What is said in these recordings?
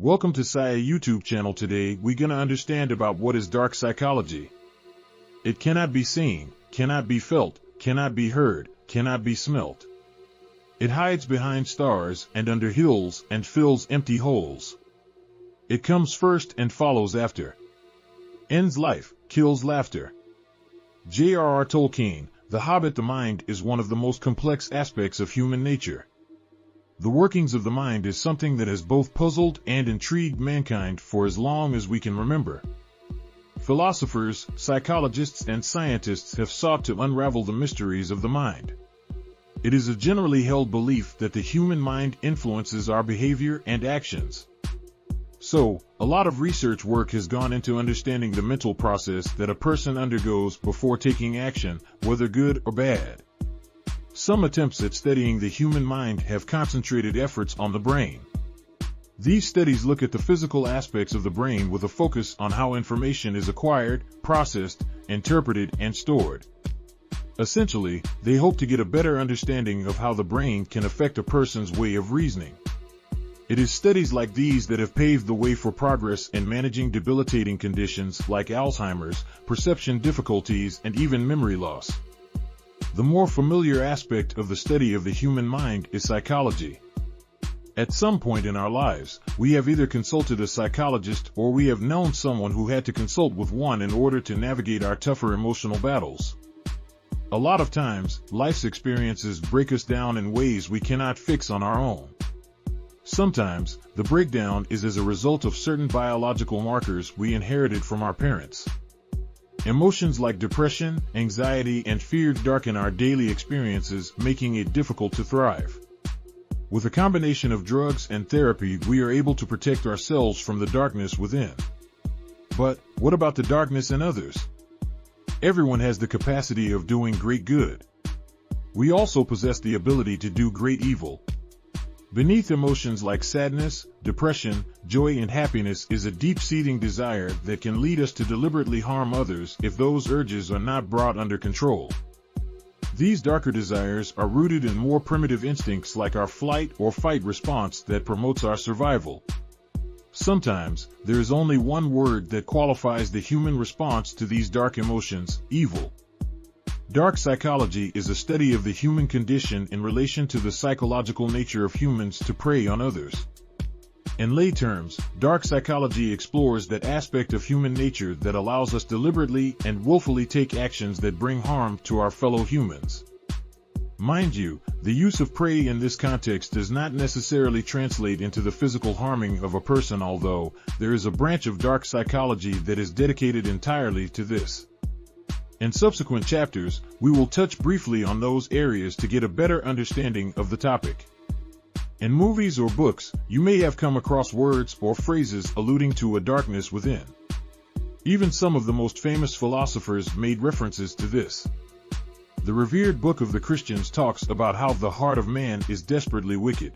Welcome to Saya YouTube channel. Today we're gonna understand about what is dark psychology. It cannot be seen, cannot be felt, cannot be heard, cannot be smelt. It hides behind stars and under hills and fills empty holes. It comes first and follows after. Ends life, kills laughter. J.R.R. Tolkien, The Hobbit. The mind is one of the most complex aspects of human nature. The workings of the mind is something that has both puzzled and intrigued mankind for as long as we can remember. Philosophers, psychologists, and scientists have sought to unravel the mysteries of the mind. It is a generally held belief that the human mind influences our behavior and actions. So, a lot of research work has gone into understanding the mental process that a person undergoes before taking action, whether good or bad. Some attempts at studying the human mind have concentrated efforts on the brain. These studies look at the physical aspects of the brain with a focus on how information is acquired, processed, interpreted, and stored. Essentially, they hope to get a better understanding of how the brain can affect a person's way of reasoning. It is studies like these that have paved the way for progress in managing debilitating conditions like Alzheimer's, perception difficulties, and even memory loss. The more familiar aspect of the study of the human mind is psychology. At some point in our lives, we have either consulted a psychologist or we have known someone who had to consult with one in order to navigate our tougher emotional battles. A lot of times, life's experiences break us down in ways we cannot fix on our own. Sometimes, the breakdown is as a result of certain biological markers we inherited from our parents. Emotions like depression, anxiety, and fear darken our daily experiences, making it difficult to thrive. With a combination of drugs and therapy, we are able to protect ourselves from the darkness within. But what about the darkness in others? Everyone has the capacity of doing great good. We also possess the ability to do great evil. Beneath emotions like sadness, depression, joy, and happiness is a deep-seating desire that can lead us to deliberately harm others if those urges are not brought under control. These darker desires are rooted in more primitive instincts like our flight or fight response that promotes our survival. Sometimes, there is only one word that qualifies the human response to these dark emotions: evil. Dark psychology is a study of the human condition in relation to the psychological nature of humans to prey on others. In lay terms, dark psychology explores that aspect of human nature that allows us deliberately and willfully take actions that bring harm to our fellow humans. Mind you, the use of prey in this context does not necessarily translate into the physical harming of a person, although there is a branch of dark psychology that is dedicated entirely to this. In subsequent chapters, we will touch briefly on those areas to get a better understanding of the topic. In movies or books, you may have come across words or phrases alluding to a darkness within. Even some of the most famous philosophers made references to this. The revered book of the Christians talks about how the heart of man is desperately wicked.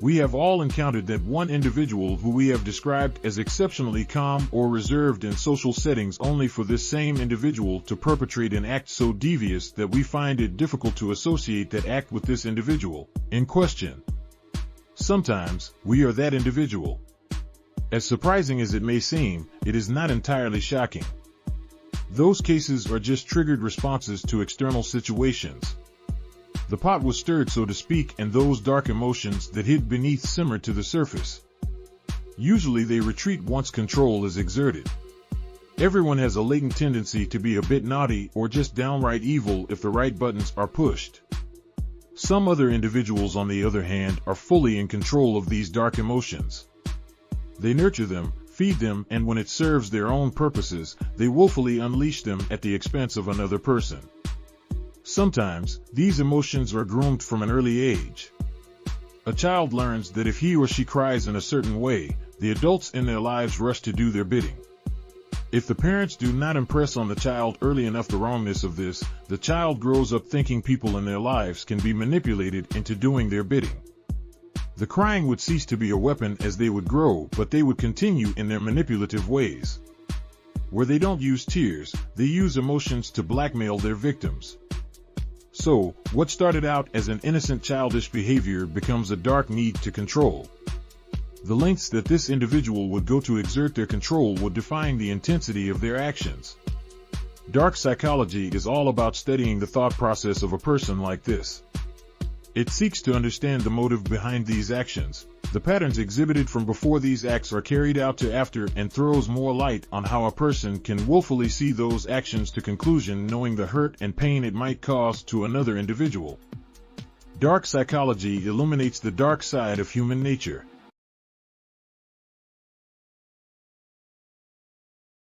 We have all encountered that one individual who we have described as exceptionally calm or reserved in social settings, only for this same individual to perpetrate an act so devious that we find it difficult to associate that act with this individual in question. Sometimes, we are that individual. As surprising as it may seem, it is not entirely shocking. Those cases are just triggered responses to external situations. The pot was stirred, so to speak, and those dark emotions that hid beneath simmered to the surface. Usually they retreat once control is exerted. Everyone has a latent tendency to be a bit naughty or just downright evil if the right buttons are pushed. Some other individuals, on the other hand, are fully in control of these dark emotions. They nurture them, feed them, and when it serves their own purposes, they willfully unleash them at the expense of another person. Sometimes, these emotions are groomed from an early age. A child learns that if he or she cries in a certain way, the adults in their lives rush to do their bidding. If the parents do not impress on the child early enough the wrongness of this, the child grows up thinking people in their lives can be manipulated into doing their bidding. The crying would cease to be a weapon as they would grow, but they would continue in their manipulative ways. Where they don't use tears, they use emotions to blackmail their victims. So, what started out as an innocent childish behavior becomes a dark need to control. The lengths that this individual would go to exert their control would define the intensity of their actions. Dark psychology is all about studying the thought process of a person like this. It seeks to understand the motive behind these actions, the patterns exhibited from before these acts are carried out to after, and throws more light on how a person can willfully see those actions to conclusion, knowing the hurt and pain it might cause to another individual. Dark psychology illuminates the dark side of human nature.